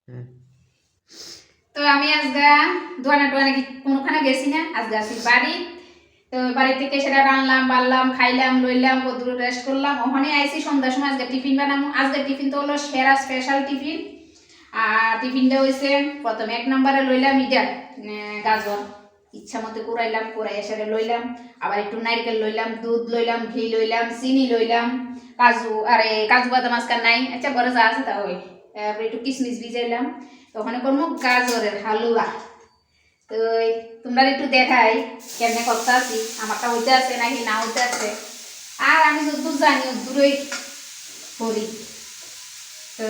তো আমি আজগা দোয়ানা টোয়ানা কোনোখানে গেছি না, আজগা আসি বাড়ি। তো বাড়ি থেকে সেটা রান্নাম বাড়লাম খাইলাম লইলাম কদ্দুর রেস্ট করলাম। ওখানে আইসি সন্ধ্যার সময় আজকে টিফিন বানাবো। আজকে টিফিন তো হলো সেরা স্পেশাল টিফিন। আর টিফিনটা হয়েছে প্রথমে 1 নম্বরে লইলাম ইটা গাজর, ইচ্ছা মতো কুড়াইলাম, কুড়াইয়া সেটা লইলাম। আবার একটু নারকেল লইলাম, দুধ লইলাম, ঘি লইলাম, চিনি লইলাম, কাজু আরে কাজু বাদাম আজকাল নাই, আচ্ছা ঘরে যা আছে তা ওই। তারপরে একটু কিশমিশ ভিজাইলাম। তো ওখানে করবো গাজরের হালুয়া। তো তোমরা একটু দেখাই কেমনে করতে আছি, আমারটা হইতে আছে নাকি না হইতে আছে। আর আমি যদ্দূর জানি দূরই করি। তো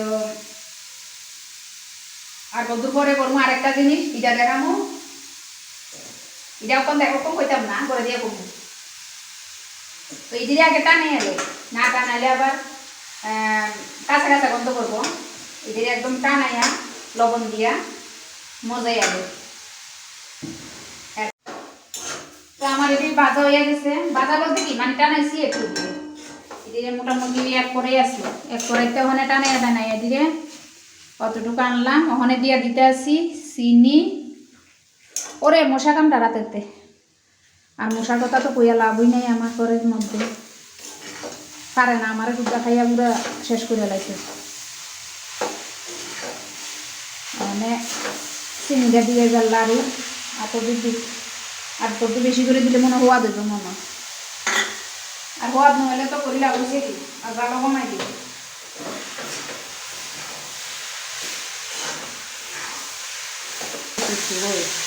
আর কদ্দূর পরে করবো আরেকটা জিনিস, এটা দেখামো। এটা ওখান দেখো কম কইতাম না, করে দিয়ে করবো। তো এই দিকে আগে টানে এলো, না টানাইলে আবার কাঁচা কাঁচা গন্ধ করবো। এদিকে একদম টানাইয়া লবণ দিয়া মজাই আলো। তো আমার এটি বাজা হয়ে গেছে, বাজা বলতে কি মানে টানাইছি একটু দিয়ে। এদিকে মোটামুটি এক করে আসলো, এক করাইতে ওখানে টানাইয়া টানাইয়া এদিকে অতটুকু আনলাম। ওখানে দিয়া দিতে আসি চিনি। ওরে মশা কামটা রাতেতে, আর মশার কথা তো কইয়া লাভই নাই আমার ঘরের মধ্যে, পারে না আমার দুধটা খাইয়া পুরো শেষ করে লাইছে। মানে চিনিটা দিয়ে গেল আরও আর কত বেশি করে দিলে মনে হওয়া দেবে মনে, আর হওয়াদ নহলে তো করি লাভ হয়েছে কি, আর ভালো কমাই দিবে।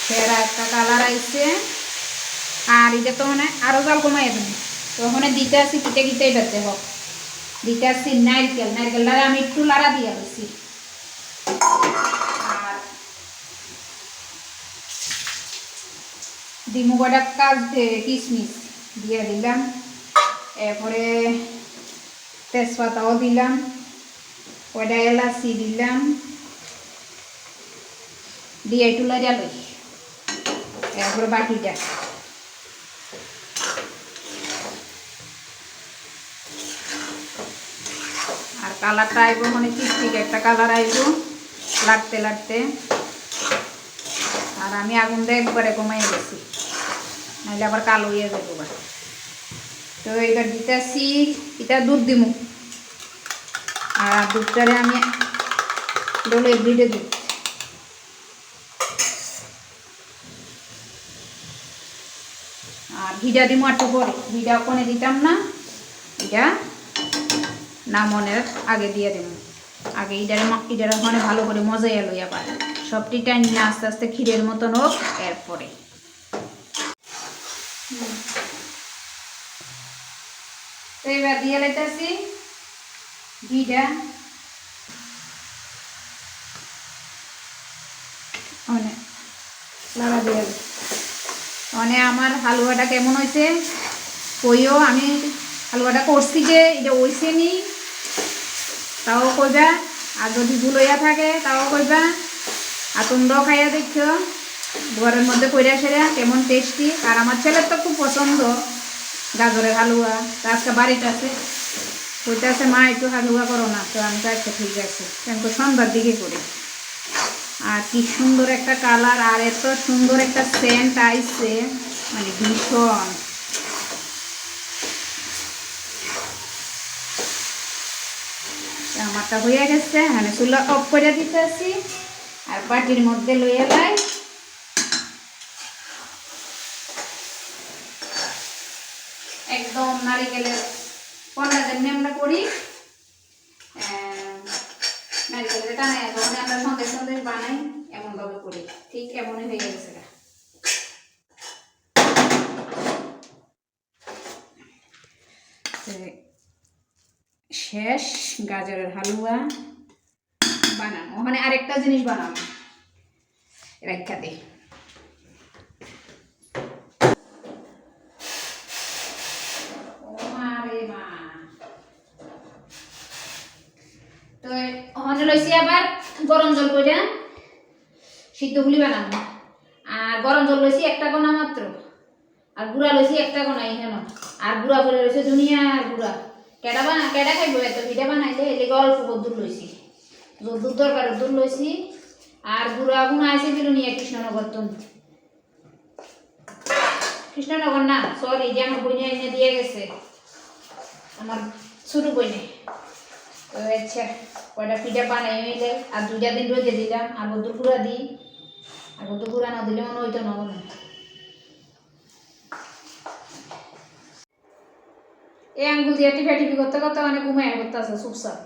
সেরা একটা কালার আইছে। আর এটা তো মানে আরো জাল কমাই দেবে। তো ওখানে দিতে আসি পিঠে গিতে এটাতে হোক দিতে আসছি নারকেলটা আমি একটু লাড়া দিয়ে দিচ্ছি। আর ডিমু কটা কিশমিশ দিয়ে দিলাম, এরপরে তেজপাতাও দিলাম, কয়টা এলাচি দিলাম, দিয়ে একটু লাড়িয়া লই। এরপরে বাকিটা আর কালারটা আইব মানে ঠিক একটা কালার আইব লাগতে লাগতে। আর আমি আগুনটা একবারে কমাই গেছি, নাহলে আবার কালো হয়ে যাবো। তো এবার দিতেছি এটা দুধ দিমু। আর দুধটারে আমি ডলে এভরিডে দুধ। আর ঘিটা দিমু একটু পরে, ঘিটা ওখানে দিতাম না, এটা নামনের আগে দিয়ে দেবো। আগে ইটার ওখানে ভালো করে মজাই এলো। আবার সবটি টাইম নিয়ে আস্তে আস্তে ক্ষীরের মতন হোক। এরপরে তো এবার দিয়ে লাইতেছি ঘিটা। অনেক লাগা দিয়ে মানে আমার হালুয়াটা কেমন হয়েছে কইও। আমি হালুয়াটা করছি যে এটা হইছে নি তাও কইবা, আর যদি ভুল হইয়া থাকে তাও কইবা। আর তোমরাও খাইয়া দেখছো ঘরের মধ্যে কইরা সেরা কেমন টেস্টি। আর আমার ছেলের তো খুব পছন্দ গাজরের হালুয়া। তো আজকে বাড়িতে আছে, কইতে আছে মা একটু হালুয়া করো না। তো আমি তো আজকে ঠিক আছে, আমি তো সন্ধ্যার দিকে করি। আর কি সুন্দর একটা কালার, আর এত সুন্দর একটা সেন্ট আইছে, মানে ভীষণ। আমারটা হয়ে গেছে, মানে চুলা অফ করে দিতে আসি। আর বাটির মধ্যে লইয়া লাই একদম নারিকেলের পন্ডা যেমনি আমরা করি, নারিকেলের টানাই যখন আমরা সন্দেশ সন্দেশ বানাই এমন ভাবে করি, ঠিক এমনই হয়ে গেছে। শেষ গাজরের হালুয়া বানানো। ওখানে আরেকটা জিনিস বানাবো রেখা দিই। তো ওখানে লইছি আবার গরম জল করে সিদ্ধ গুলি বানাবো। আর গরম জল লইছি একটা কোনা মাত্র, আর গুড়া লইছি একটা কোনা এখানে। আর গুড়া করে লইছে দুনিয়া আর গুড়া। কেডা খাইব এত পিঠা বানাইলে, এলে অল্প দুধ লইছি, দুধ দরকার দুধ লইছি। আর বুড়া গুণ আইসে দিল নিয়ে কৃষ্ণনগর তো কৃষ্ণনগর না সরি যে আমার বইনে এনে দিয়ে গেছে আমার ছোট বইনে তো আচ্ছা কয়টা পিঠা বানাই হইলে আর 2 দিন রোদে দিলাম আর গদুর গুঁড়া দিই আর গদুর গুঁড়া না দিলে মনে হইতো না মনে এই আঙ্গুল দিয়ে টিপা টিপি করতে করতে অনেক ঘুমায় করতেছে চুপচাপ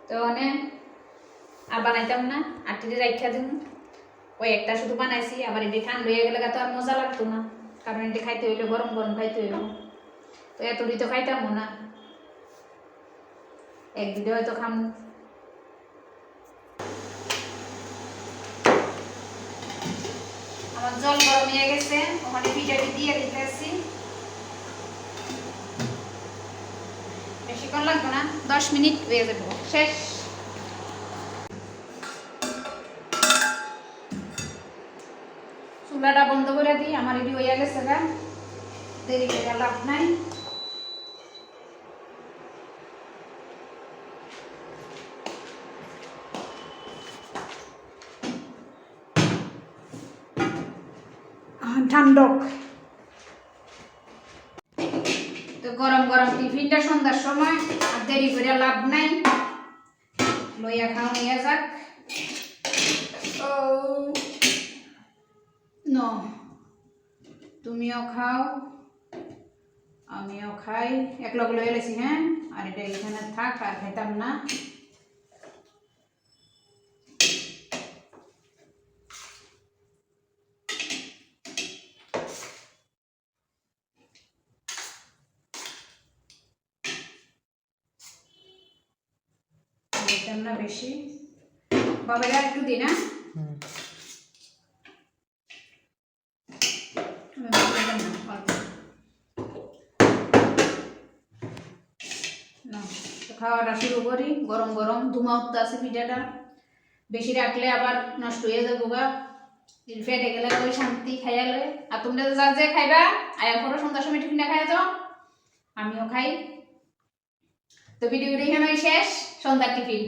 তো অনেক আর বানাইতাম না আটটি রাখা দিন ওই একটা শুধু বানাইছি আবার এটি ঠান্ডা হয়ে গেলে তো আর মজা লাগতো না কারণ এটি খাইতে হইলে গরম গরম খাইতে হইব তো এতটি তো খাইতামও না একদিনে হয়তো খামু আমার জল গরম হয়ে গেছে ওখানে পিঠাটি দিয়ে দিতেছি বেশিক্ষণ লাগবে না 10 মিনিট হয়ে যাবে শেষ চুলাটা বন্ধ করে দিই আমার এটি হয়ে গেছে গা দেরি করে লাভ নাই ঠান্ডক তো গরম গরম টিফিনটা সন্ধ্যার সময় আর দেরি করে লাভ নাই লইয়া খাও নিয়ে যাক ও ন তুমিও খাও আমিও খাই এক লগে লয়ে লেছি হ্যাঁ আর এটা এখানে থাক আর খাইতাম না না বেশি বাবারা একটু দিই না খাওয়াটা শুরু করি গরম গরম ধুমা উঠতে আছে পিঠাটা বেশি রাখলে আবার নষ্ট হয়ে যাবো গা ফেটে গেলে ওই শান্তি খাইয়া লয় আর তোমরা যা যে খাইবা আয়া পরে সন্ধ্যার সময় টিফিনটা খাইয়া যাও আমিও খাই তো ভিডিওটি এখানে শেষ সন্ধ্যার টিফিন